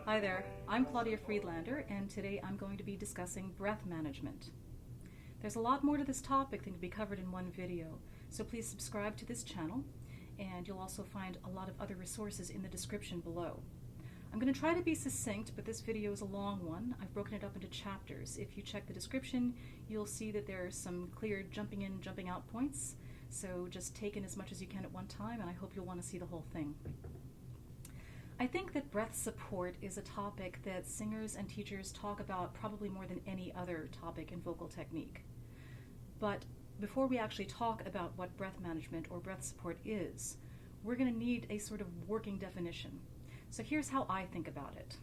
Hi there, I'm Claudia Friedlander, and today I'm going to be discussing breath management. There's a lot more to this topic than can be covered in one video, so please subscribe to this channel, and you'll also find a lot of other resources in the description below. I'm going to try to be succinct, but this video is a long one. I've broken it up into chapters. If you check the description, you'll see that there are some clear jumping in, jumping out points, so just take in as much as you can at one time, and I hope you'll want to see the whole thing. I think that breath support is a topic that singers and teachers talk about probably more than any other topic in vocal technique. But before we actually talk about what breath management or breath support is, we're going to need a sort of working definition. So here's how I think about it.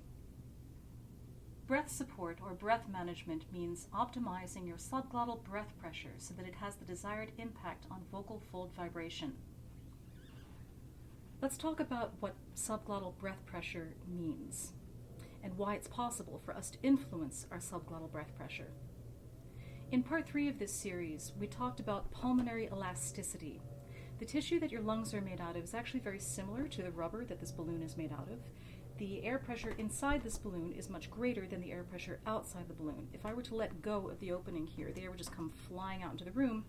Breath support or breath management means optimizing your subglottal breath pressure so that it has the desired impact on vocal fold vibration. Let's talk about what subglottal breath pressure means and why it's possible for us to influence our subglottal breath pressure. In part 3 of this series, we talked about pulmonary elasticity. The tissue that your lungs are made out of is actually very similar to the rubber that this balloon is made out of. The air pressure inside this balloon is much greater than the air pressure outside the balloon. If I were to let go of the opening here, the air would just come flying out into the room.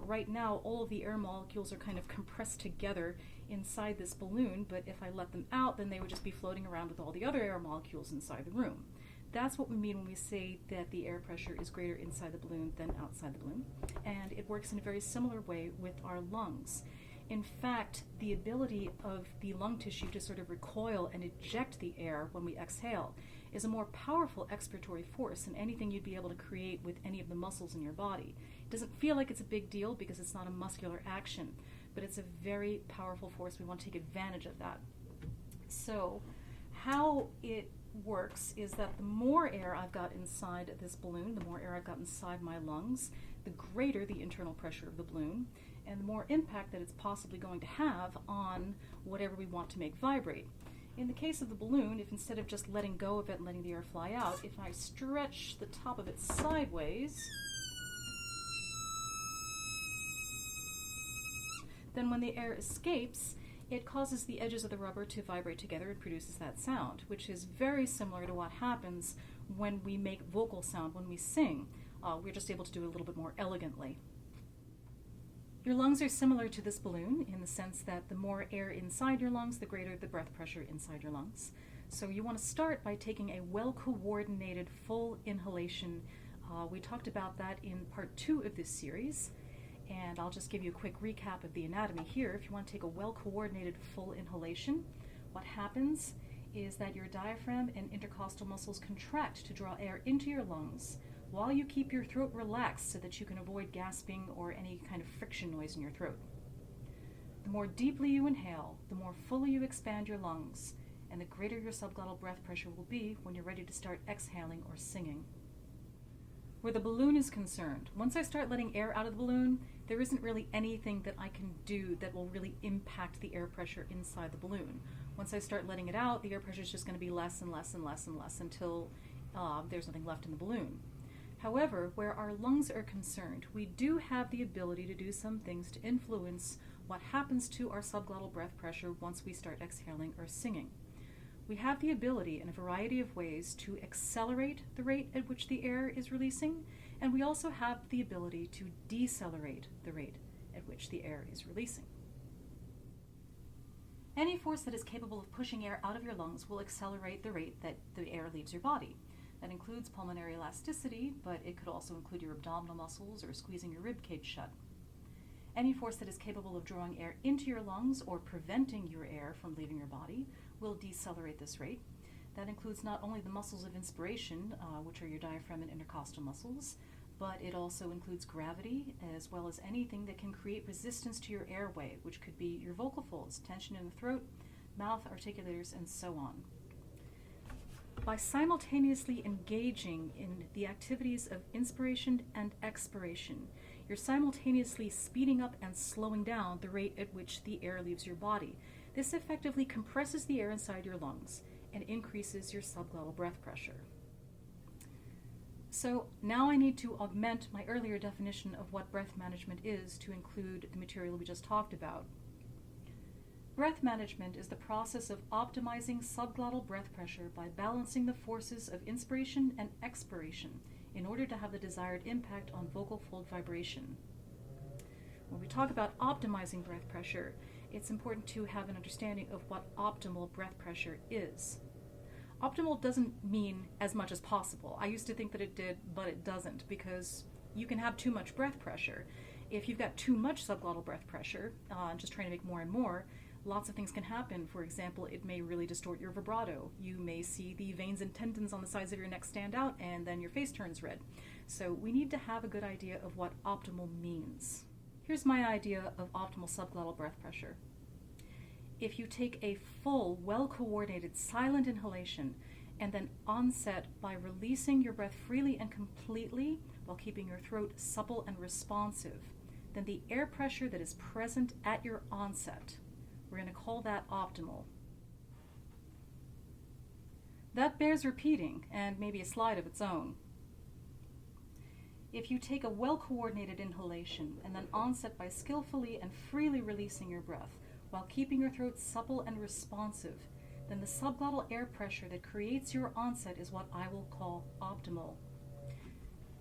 Right now, all of the air molecules are kind of compressed together inside this balloon, but if I let them out, then they would just be floating around with all the other air molecules inside the room. That's what we mean when we say that the air pressure is greater inside the balloon than outside the balloon, and it works in a very similar way with our lungs. In fact, the ability of the lung tissue to sort of recoil and eject the air when we exhale is a more powerful expiratory force than anything you'd be able to create with any of the muscles in your body. It doesn't feel like it's a big deal because it's not a muscular action, but it's a very powerful force. We want to take advantage of that. So how it works is that the more air I've got inside this balloon, the more air I've got inside my lungs, the greater the internal pressure of the balloon, and the more impact that it's possibly going to have on whatever we want to make vibrate. In the case of the balloon, if instead of just letting go of it and letting the air fly out, if I stretch the top of it sideways, then when the air escapes, it causes the edges of the rubber to vibrate together and produces that sound, which is very similar to what happens when we make vocal sound when we sing. We're just able to do it a little bit more elegantly. Your lungs are similar to this balloon in the sense that the more air inside your lungs, the greater the breath pressure inside your lungs. So you want to start by taking a well-coordinated full inhalation. We talked about that in part 2 of this series, and I'll just give you a quick recap of the anatomy here. If you want to take a well-coordinated full inhalation, what happens is that your diaphragm and intercostal muscles contract to draw air into your lungs while you keep your throat relaxed so that you can avoid gasping or any kind of friction noise in your throat. The more deeply you inhale, the more fully you expand your lungs, and the greater your subglottal breath pressure will be when you're ready to start exhaling or singing. Where the balloon is concerned, once I start letting air out of the balloon, there isn't really anything that I can do that will really impact the air pressure inside the balloon. Once I start letting it out, the air pressure is just going to be less and less and less and less until there's nothing left in the balloon. However, where our lungs are concerned, we do have the ability to do some things to influence what happens to our subglottal breath pressure once we start exhaling or singing. We have the ability in a variety of ways to accelerate the rate at which the air is releasing, and we also have the ability to decelerate the rate at which the air is releasing. Any force that is capable of pushing air out of your lungs will accelerate the rate that the air leaves your body. That includes pulmonary elasticity, but it could also include your abdominal muscles or squeezing your rib cage shut. Any force that is capable of drawing air into your lungs or preventing your air from leaving your body will decelerate this rate. That includes not only the muscles of inspiration, which are your diaphragm and intercostal muscles, but it also includes gravity, as well as anything that can create resistance to your airway, which could be your vocal folds, tension in the throat, mouth, articulators, and so on. By simultaneously engaging in the activities of inspiration and expiration, you're simultaneously speeding up and slowing down the rate at which the air leaves your body. This effectively compresses the air inside your lungs and increases your subglottal breath pressure. So now I need to augment my earlier definition of what breath management is to include the material we just talked about. Breath management is the process of optimizing subglottal breath pressure by balancing the forces of inspiration and expiration in order to have the desired impact on vocal fold vibration. When we talk about optimizing breath pressure, it's important to have an understanding of what optimal breath pressure is. Optimal doesn't mean as much as possible. I used to think that it did, but it doesn't, because you can have too much breath pressure. If you've got too much subglottal breath pressure, just trying to make more and more, lots of things can happen. For example, it may really distort your vibrato. You may see the veins and tendons on the sides of your neck stand out, and then your face turns red. So we need to have a good idea of what optimal means. Here's my idea of optimal subglottal breath pressure. If you take a full, well-coordinated, silent inhalation and then onset by releasing your breath freely and completely while keeping your throat supple and responsive, then the air pressure that is present at your onset, we're going to call that optimal. That bears repeating, and maybe a slide of its own. If you take a well-coordinated inhalation and then onset by skillfully and freely releasing your breath while keeping your throat supple and responsive, then the subglottal air pressure that creates your onset is what I will call optimal.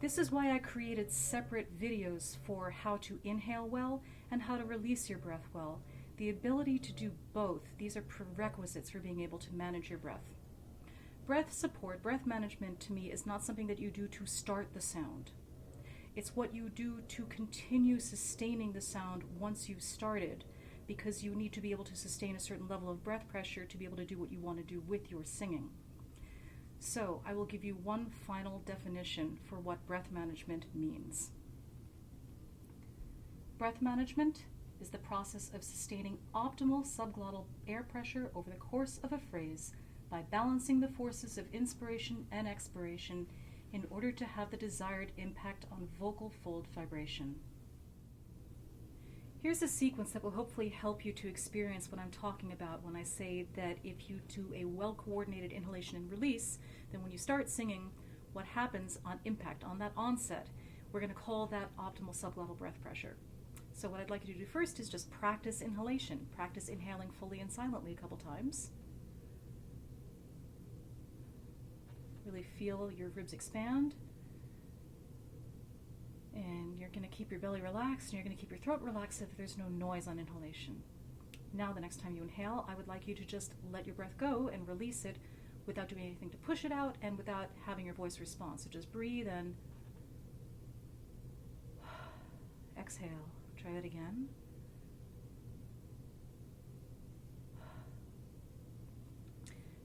This is why I created separate videos for how to inhale well and how to release your breath well. The ability to do both, these are prerequisites for being able to manage your breath. Breath support, breath management to me is not something that you do to start the sound. It's what you do to continue sustaining the sound once you've started, because you need to be able to sustain a certain level of breath pressure to be able to do what you want to do with your singing. So I will give you one final definition for what breath management means. Breath management is the process of sustaining optimal subglottal air pressure over the course of a phrase by balancing the forces of inspiration and expiration in order to have the desired impact on vocal fold vibration. Here's a sequence that will hopefully help you to experience what I'm talking about when I say that if you do a well-coordinated inhalation and release, then when you start singing, what happens on impact, on that onset, we're going to call that optimal subglottal breath pressure. So what I'd like you to do first is just practice inhalation. Practice inhaling fully and silently a couple times. Really feel your ribs expand. And you're going to keep your belly relaxed, and you're going to keep your throat relaxed if there's no noise on inhalation. Now, the next time you inhale, I would like you to just let your breath go and release it without doing anything to push it out and without having your voice respond. So just breathe and exhale. Try that again.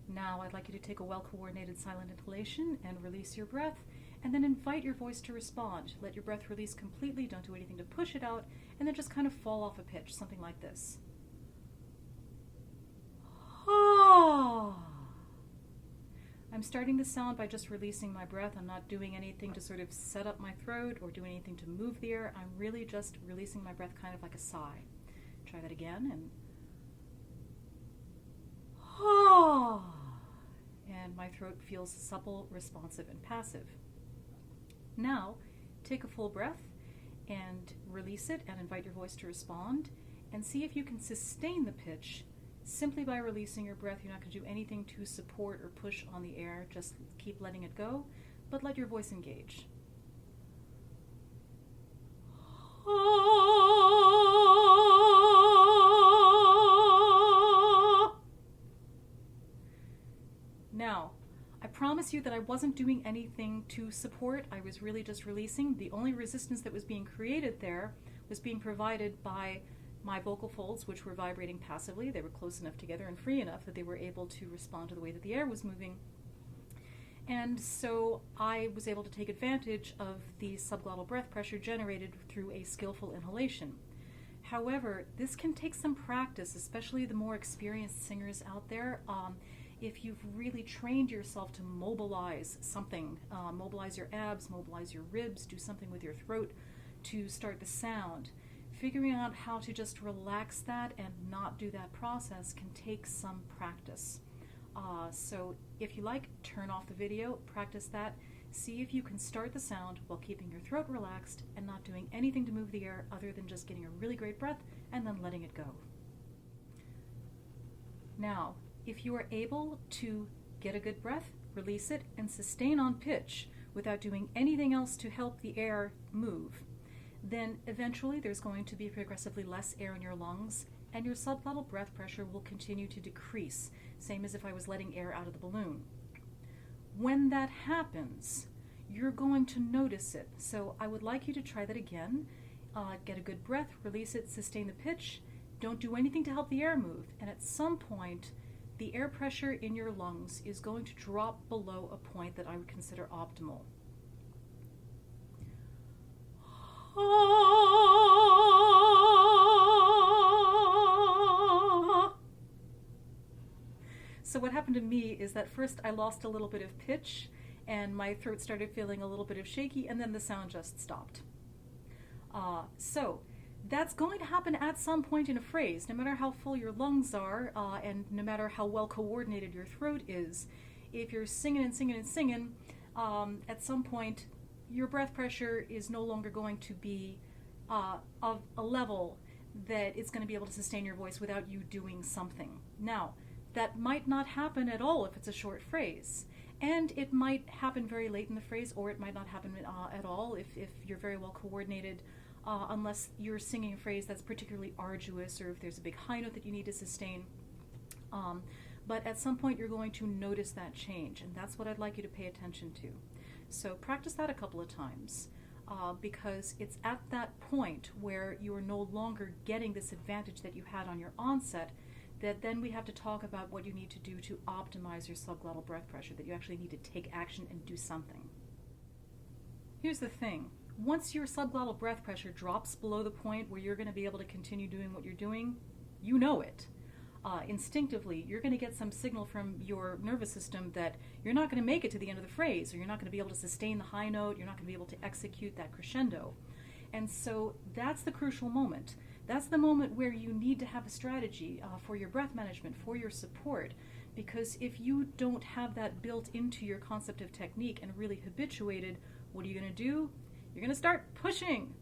Now, I'd like you to take a well-coordinated silent inhalation and release your breath. And then invite your voice to respond. Let your breath release completely, don't do anything to push it out, and then just kind of fall off a pitch, something like this. I'm starting the sound by just releasing my breath. I'm not doing anything to sort of set up my throat or do anything to move the air. I'm really just releasing my breath kind of like a sigh. Try that again, and and my throat feels supple, responsive, and passive. Now, take a full breath and release it and invite your voice to respond, and see if you can sustain the pitch simply by releasing your breath. You're not going to do anything to support or push on the air. Just keep letting it go, but let your voice engage. Now, I promise you that I wasn't doing anything to support. I was really just releasing. The only resistance that was being created there was being provided by my vocal folds, which were vibrating passively. They were close enough together and free enough that they were able to respond to the way that the air was moving. And so I was able to take advantage of the subglottal breath pressure generated through a skillful inhalation. However, this can take some practice, especially the more experienced singers out there. If you've really trained yourself to mobilize something, mobilize your abs, mobilize your ribs, do something with your throat to start the sound, figuring out how to just relax that and not do that process can take some practice. So if you like, turn off the video, practice that, see if you can start the sound while keeping your throat relaxed and not doing anything to move the air other than just getting a really great breath and then letting it go. Now, if you are able to get a good breath, release it, and sustain on pitch without doing anything else to help the air move, then eventually there's going to be progressively less air in your lungs, and your subglottal breath pressure will continue to decrease, same as if I was letting air out of the balloon. When that happens, you're going to notice it. So I would like you to try that again. Get a good breath, release it, sustain the pitch. Don't do anything to help the air move. And at some point, the air pressure in your lungs is going to drop below a point that I would consider optimal. So what happened to me is that first I lost a little bit of pitch and my throat started feeling a little bit of shaky, and then the sound just stopped. So that's going to happen at some point in a phrase, no matter how full your lungs are, and no matter how well coordinated your throat is. If you're singing and singing and singing, at some point your breath pressure is no longer going to be of a level that it's going to be able to sustain your voice without you doing something. Now, that might not happen at all if it's a short phrase. And it might happen very late in the phrase, or it might not happen at all if you're very well coordinated, unless you're singing a phrase that's particularly arduous, or if there's a big high note that you need to sustain. But at some point you're going to notice that change, and that's what I'd like you to pay attention to. So practice that a couple of times, because it's at that point where you are no longer getting this advantage that you had on your onset, that then we have to talk about what you need to do to optimize your subglottal breath pressure, that you actually need to take action and do something. Here's the thing. Once your subglottal breath pressure drops below the point where you're going to be able to continue doing what you're doing, you know it. Instinctively, you're going to get some signal from your nervous system that you're not going to make it to the end of the phrase, or you're not going to be able to sustain the high note, you're not going to be able to execute that crescendo. And so that's the crucial moment. That's the moment where you need to have a strategy for your breath management, for your support, because if you don't have that built into your concept of technique and really habituated, what are you going to do? You're going to start pushing.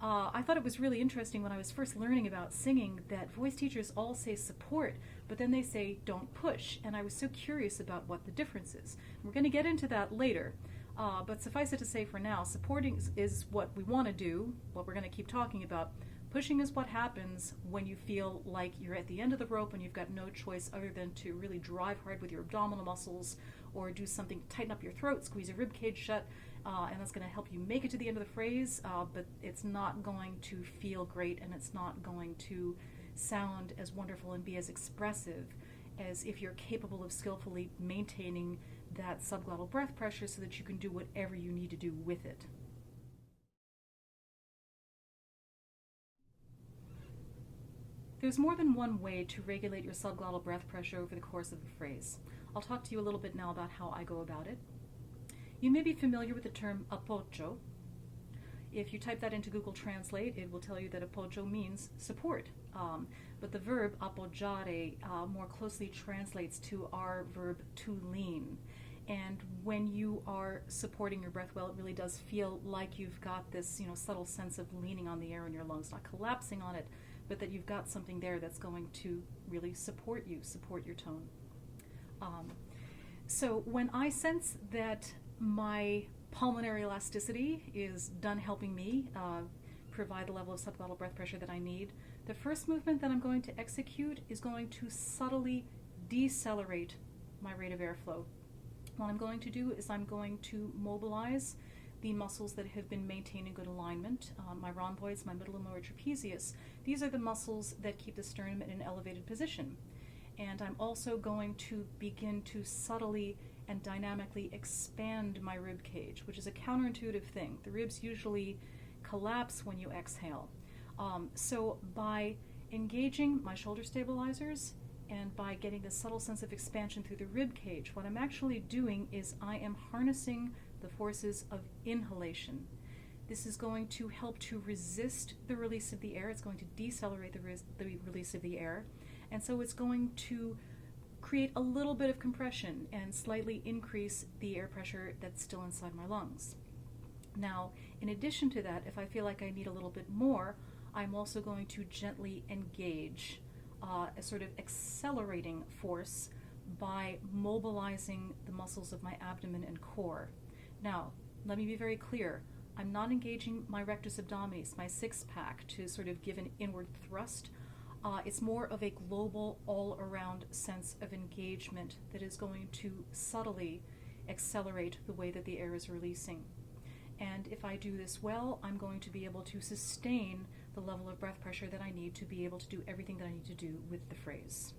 I thought it was really interesting when I was first learning about singing that voice teachers all say support, but then they say don't push, and I was so curious about what the difference is. We're going to get into that later. But suffice it to say for now, supporting is what we want to do, what we're going to keep talking about. Pushing is what happens when you feel like you're at the end of the rope and you've got no choice other than to really drive hard with your abdominal muscles, or do something to tighten up your throat, squeeze your rib cage shut, and that's going to help you make it to the end of the phrase, but it's not going to feel great, and it's not going to sound as wonderful and be as expressive as if you're capable of skillfully maintaining that subglottal breath pressure so that you can do whatever you need to do with it. There's more than one way to regulate your subglottal breath pressure over the course of a phrase. I'll talk to you a little bit now about how I go about it. You may be familiar with the term appoggio. If you type that into Google Translate, it will tell you that appoggio means support. But the verb appoggiare more closely translates to our verb to lean. And when you are supporting your breath well, it really does feel like you've got this, subtle sense of leaning on the air in your lungs, not collapsing on it, but that you've got something there that's going to really support you, support your tone. So when I sense that my pulmonary elasticity is done helping me provide the level of subglottal breath pressure that I need, the first movement that I'm going to execute is going to subtly decelerate my rate of airflow. What I'm going to do is I'm going to mobilize the muscles that have been maintaining good alignment, my rhomboids, my middle and lower trapezius. These are the muscles that keep the sternum in an elevated position. And I'm also going to begin to subtly and dynamically expand my rib cage, which is a counterintuitive thing. The ribs usually collapse when you exhale. So by engaging my shoulder stabilizers and by getting this subtle sense of expansion through the rib cage, what I'm actually doing is I am harnessing the forces of inhalation. This is going to help to resist the release of the air. It's going to decelerate the release of the air. And so it's going to create a little bit of compression and slightly increase the air pressure that's still inside my lungs. Now, in addition to that, if I feel like I need a little bit more, I'm also going to gently engage a sort of accelerating force by mobilizing the muscles of my abdomen and core. Now, let me be very clear. I'm not engaging my rectus abdominis, my six-pack, to sort of give an inward thrust. It's more of a global, all-around sense of engagement that is going to subtly accelerate the way that the air is releasing. And if I do this well, I'm going to be able to sustain the level of breath pressure that I need to be able to do everything that I need to do with the phrase.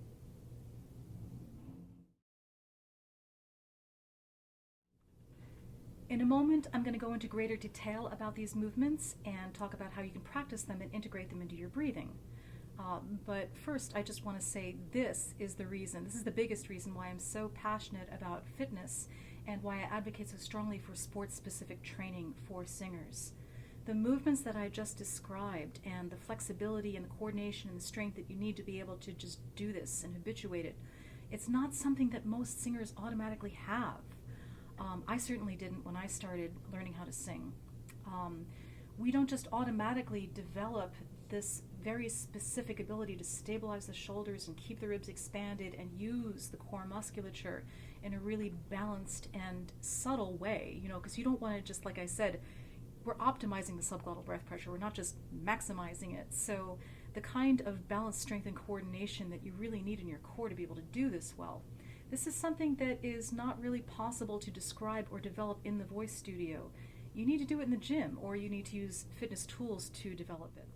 In a moment, I'm going to go into greater detail about these movements and talk about how you can practice them and integrate them into your breathing. But first, I just want to say this is the biggest reason why I'm so passionate about fitness and why I advocate so strongly for sports-specific training for singers. The movements that I just described and the flexibility and the coordination and the strength that you need to be able to just do this and habituate it, it's not something that most singers automatically have. I certainly didn't when I started learning how to sing. We don't just automatically develop this very specific ability to stabilize the shoulders and keep the ribs expanded and use the core musculature in a really balanced and subtle way, because you don't want to just, like I said, we're optimizing the subglottal breath pressure. We're not just maximizing it. So the kind of balance, strength, and coordination that you really need in your core to be able to do this well, this is something that is not really possible to describe or develop in the voice studio. You need to do it in the gym, or you need to use fitness tools to develop it.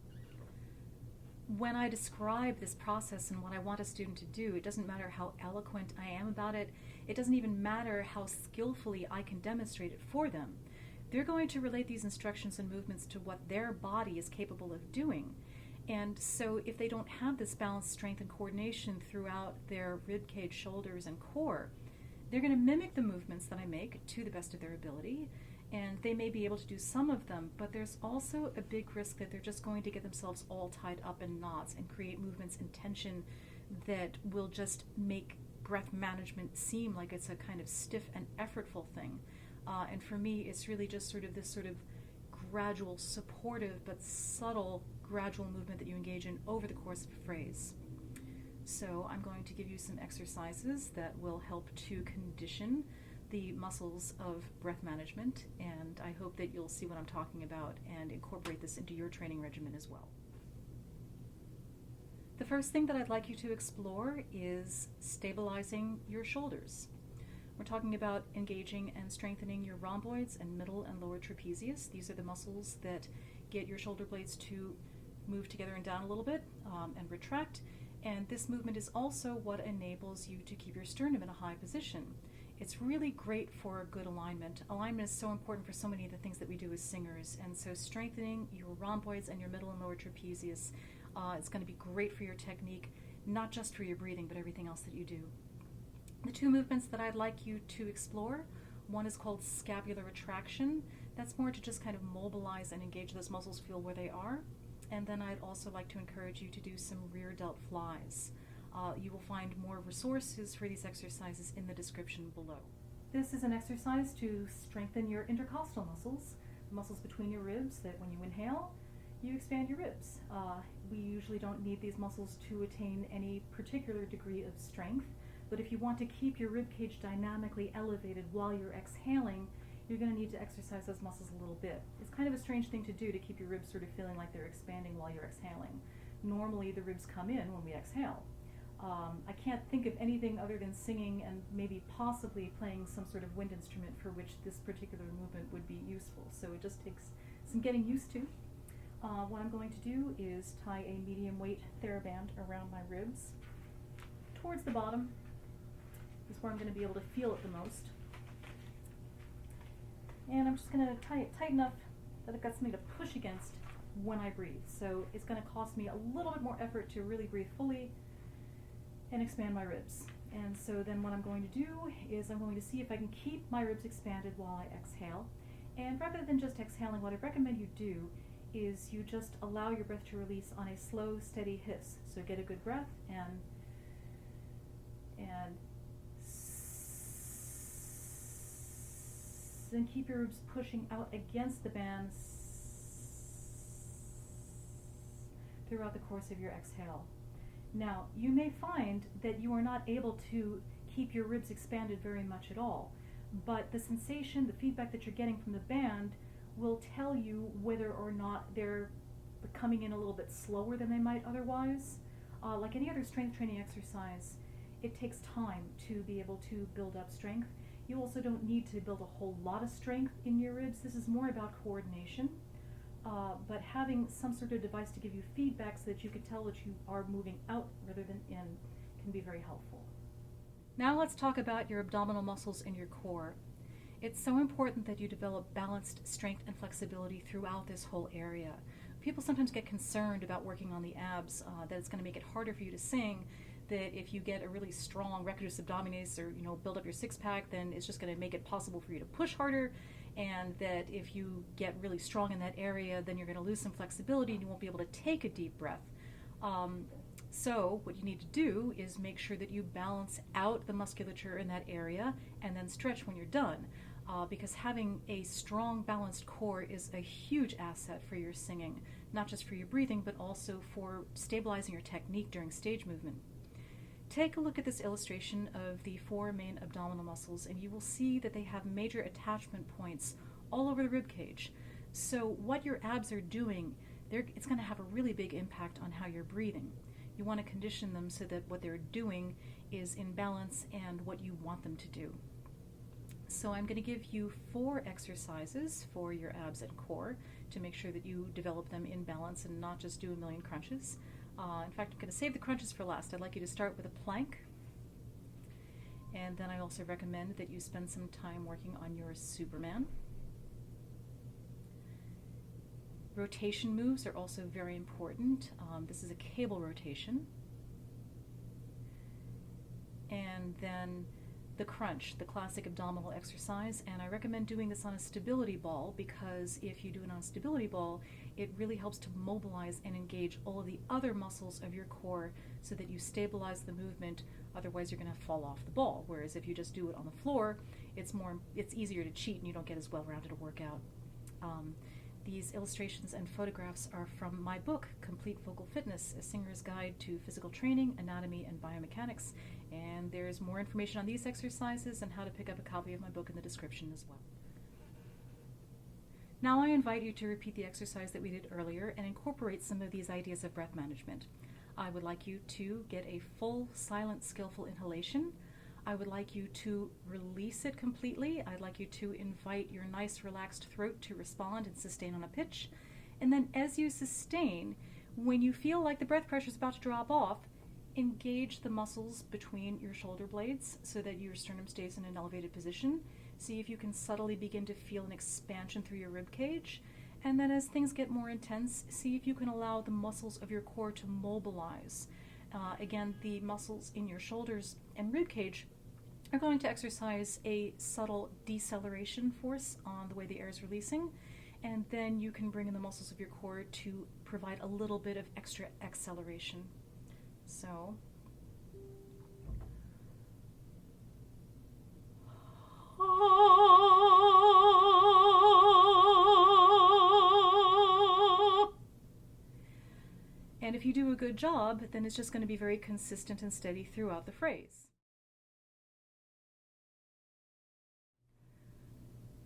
When I describe this process and what I want a student to do, it doesn't matter how eloquent I am about it. It doesn't even matter how skillfully I can demonstrate it for them. They're going to relate these instructions and movements to what their body is capable of doing. And so if they don't have this balance, strength, and coordination throughout their rib cage, shoulders, and core, they're going to mimic the movements that I make to the best of their ability, and they may be able to do some of them, but there's also a big risk that they're just going to get themselves all tied up in knots and create movements and tension that will just make breath management seem like it's a kind of stiff and effortful thing. And for me, it's really just sort of this sort of gradual, supportive, but subtle gradual movement that you engage in over the course of a phrase. So I'm going to give you some exercises that will help to condition the muscles of breath management, and I hope that you'll see what I'm talking about and incorporate this into your training regimen as well. The first thing that I'd like you to explore is stabilizing your shoulders. We're talking about engaging and strengthening your rhomboids and middle and lower trapezius. These are the muscles that get your shoulder blades to move together and down a little bit and retract. And this movement is also what enables you to keep your sternum in a high position. It's really great for good alignment. Alignment is so important for so many of the things that we do as singers. And so strengthening your rhomboids and your middle and lower trapezius is going to be great for your technique, not just for your breathing, but everything else that you do. The two movements that I'd like you to explore, one is called scapular retraction. That's more to just kind of mobilize and engage those muscles, feel where they are. And then I'd also like to encourage you to do some rear delt flies. You will find more resources for these exercises in the description below. This is an exercise to strengthen your intercostal muscles, the muscles between your ribs, that when you inhale, you expand your ribs. We usually don't need these muscles to attain any particular degree of strength, but if you want to keep your rib cage dynamically elevated while you're exhaling, you're going to need to exercise those muscles a little bit. It's kind of a strange thing to do to keep your ribs sort of feeling like they're expanding while you're exhaling. Normally the ribs come in when we exhale. I can't think of anything other than singing and maybe possibly playing some sort of wind instrument for which this particular movement would be useful. So it just takes some getting used to. What I'm going to do is tie a medium weight TheraBand around my ribs towards the bottom. This is where I'm going to be able to feel it the most. And I'm just going to tie it tight enough that I've got something to push against when I breathe. So it's going to cost me a little bit more effort to really breathe fully and expand my ribs. And so then what I'm going to do is I'm going to see if I can keep my ribs expanded while I exhale. And rather than just exhaling, what I recommend you do is you just allow your breath to release on a slow, steady hiss. So get a good breath and then keep your ribs pushing out against the bands throughout the course of your exhale. Now, you may find that you are not able to keep your ribs expanded very much at all, but the sensation, the feedback that you're getting from the band will tell you whether or not they're coming in a little bit slower than they might otherwise. Like any other strength training exercise, it takes time to be able to build up strength. You also don't need to build a whole lot of strength in your ribs. This is more about coordination. But having some sort of device to give you feedback so that you can tell that you are moving out rather than in can be very helpful. Now let's talk about your abdominal muscles and your core. It's so important that you develop balanced strength and flexibility throughout this whole area. People sometimes get concerned about working on the abs, that it's going to make it harder for you to sing, that if you get a really strong rectus abdominis or build up your six-pack, then it's just going to make it possible for you to push harder, and that if you get really strong in that area, then you're going to lose some flexibility and you won't be able to take a deep breath. So what you need to do is make sure that you balance out the musculature in that area and then stretch when you're done, because having a strong, balanced core is a huge asset for your singing, not just for your breathing, but also for stabilizing your technique during stage movement. Take a look at this illustration of the four main abdominal muscles, and you will see that they have major attachment points all over the rib cage. So what your abs are doing, it's going to have a really big impact on how you're breathing. You want to condition them so that what they're doing is in balance and what you want them to do. So I'm going to give you 4 exercises for your abs and core to make sure that you develop them in balance and not just do a million crunches. In fact, I'm going to save the crunches for last. I'd like you to start with a plank. And then I also recommend that you spend some time working on your Superman. Rotation moves are also very important. This is a cable rotation. And then the crunch, the classic abdominal exercise, and I recommend doing this on a stability ball, because if you do it on a stability ball, it really helps to mobilize and engage all of the other muscles of your core so that you stabilize the movement. Otherwise you're going to fall off the ball, whereas if you just do it on the floor, it's easier to cheat and you don't get as well-rounded a workout. These illustrations and photographs are from my book, Complete Vocal Fitness, A Singer's Guide to Physical Training, Anatomy, and Biomechanics, and there's more information on these exercises and how to pick up a copy of my book in the description as well. Now I invite you to repeat the exercise that we did earlier and incorporate some of these ideas of breath management. I would like you to get a full, silent, skillful inhalation. I would like you to release it completely. I'd like you to invite your nice relaxed throat to respond and sustain on a pitch. And then as you sustain, when you feel like the breath pressure is about to drop off, engage the muscles between your shoulder blades so that your sternum stays in an elevated position. See if you can subtly begin to feel an expansion through your rib cage. And then as things get more intense, see if you can allow the muscles of your core to mobilize. Again, the muscles in your shoulders and rib cage are going to exercise a subtle deceleration force on the way the air is releasing, and then you can bring in the muscles of your core to provide a little bit of extra acceleration. So, and if you do a good job, then it's just going to be very consistent and steady throughout the phrase.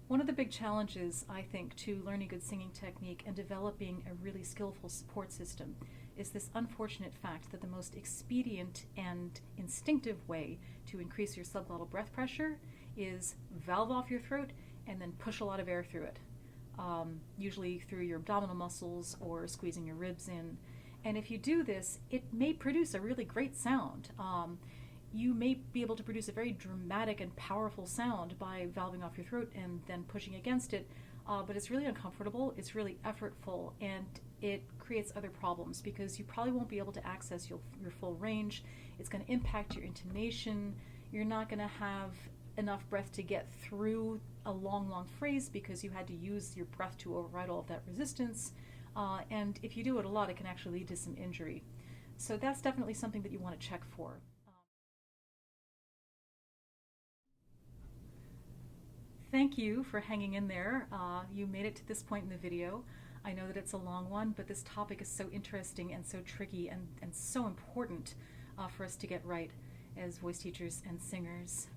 One of the big challenges, I think, to learning good singing technique and developing a really skillful support system is this unfortunate fact that the most expedient and instinctive way to increase your subglottal breath pressure is valve off your throat and then push a lot of air through it, usually through your abdominal muscles or squeezing your ribs in. And if you do this, it may produce a really great sound. You may be able to produce a very dramatic and powerful sound by valving off your throat and then pushing against it, but it's really uncomfortable, it's really effortful, and it creates other problems because you probably won't be able to access your full range. It's going to impact your intonation. You're not going to have enough breath to get through a long phrase because you had to use your breath to override all of that resistance. And if you do it a lot, it can actually lead to some injury. So that's definitely something that you want to check for. Thank you for hanging in there. You made it to this point in the video. I know that it's a long one, but this topic is so interesting and so tricky and so important for us to get right as voice teachers and singers.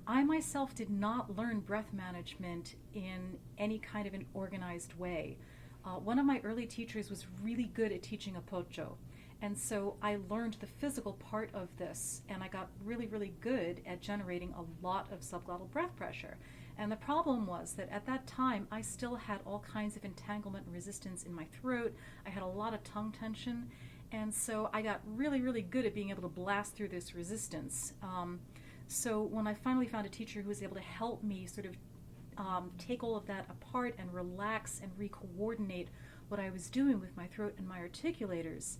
I myself did not learn breath management in any kind of an organized way. One of my early teachers was really good at teaching Appoggio, and so I learned the physical part of this, and I got really, really good at generating a lot of subglottal breath pressure. And the problem was that at that time, I still had all kinds of entanglement and resistance in my throat. I had a lot of tongue tension, and so I got really, really good at being able to blast through this resistance. So when I finally found a teacher who was able to help me sort of take all of that apart and relax and re-coordinate what I was doing with my throat and my articulators,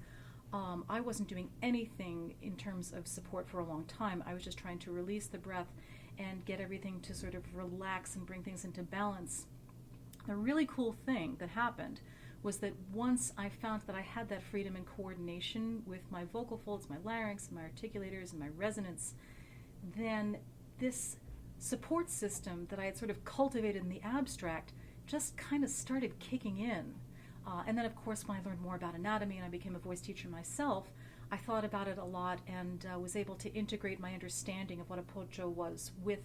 I wasn't doing anything in terms of support for a long time. I was just trying to release the breath and get everything to sort of relax and bring things into balance. The really cool thing that happened was that once I found that I had that freedom and coordination with my vocal folds, my larynx, my articulators, and my resonance, then this support system that I had sort of cultivated in the abstract just kind of started kicking in. And then, of course, when I learned more about anatomy and I became a voice teacher myself, I thought about it a lot and was able to integrate my understanding of what Appoggio was with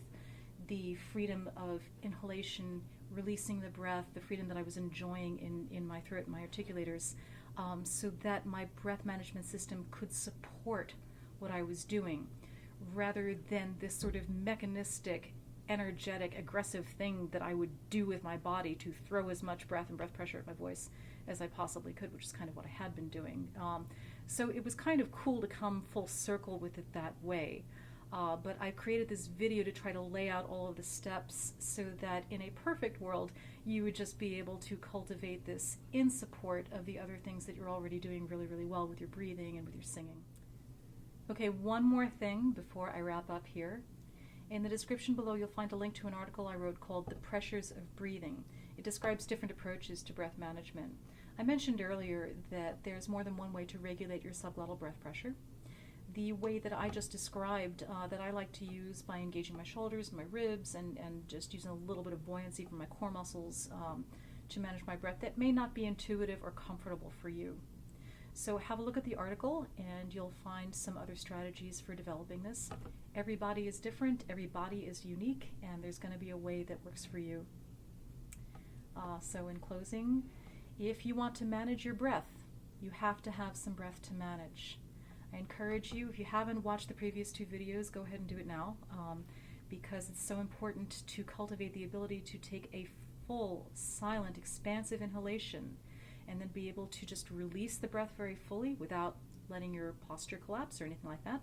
the freedom of inhalation, releasing the breath, the freedom that I was enjoying in my throat and my articulators, so that my breath management system could support what I was doing, rather than this sort of mechanistic, energetic, aggressive thing that I would do with my body to throw as much breath and breath pressure at my voice as I possibly could, which is kind of what I had been doing. So it was kind of cool to come full circle with it that way. But I created this video to try to lay out all of the steps so that in a perfect world, you would just be able to cultivate this in support of the other things that you're already doing really, really well with your breathing and with your singing. Okay, one more thing before I wrap up here. In the description below, you'll find a link to an article I wrote called The Pressures of Breathing. It describes different approaches to breath management. I mentioned earlier that there's more than one way to regulate your subglottal breath pressure. The way that I just described, that I like to use by engaging my shoulders and my ribs and just using a little bit of buoyancy from my core muscles to manage my breath, that may not be intuitive or comfortable for you. So have a look at the article and you'll find some other strategies for developing this. Every body is different, every body is unique, and there's going to be a way that works for you. So in closing, if you want to manage your breath, you have to have some breath to manage. I encourage you, if you haven't watched the previous 2 videos, go ahead and do it now, because it's so important to cultivate the ability to take a full, silent, expansive inhalation and then be able to just release the breath very fully without letting your posture collapse or anything like that.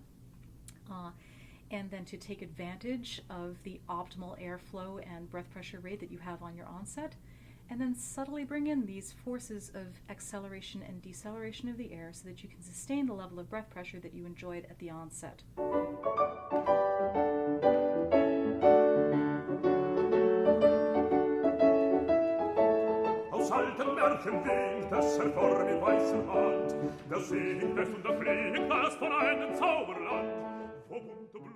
And then to take advantage of the optimal airflow and breath pressure rate that you have on your onset, and then subtly bring in these forces of acceleration and deceleration of the air so that you can sustain the level of breath pressure that you enjoyed at the onset. Aus alten Märchen winkt es hervor mit weißer Hand, da singt es und da fliegt es von einem Zauberland, wo bunte Blumen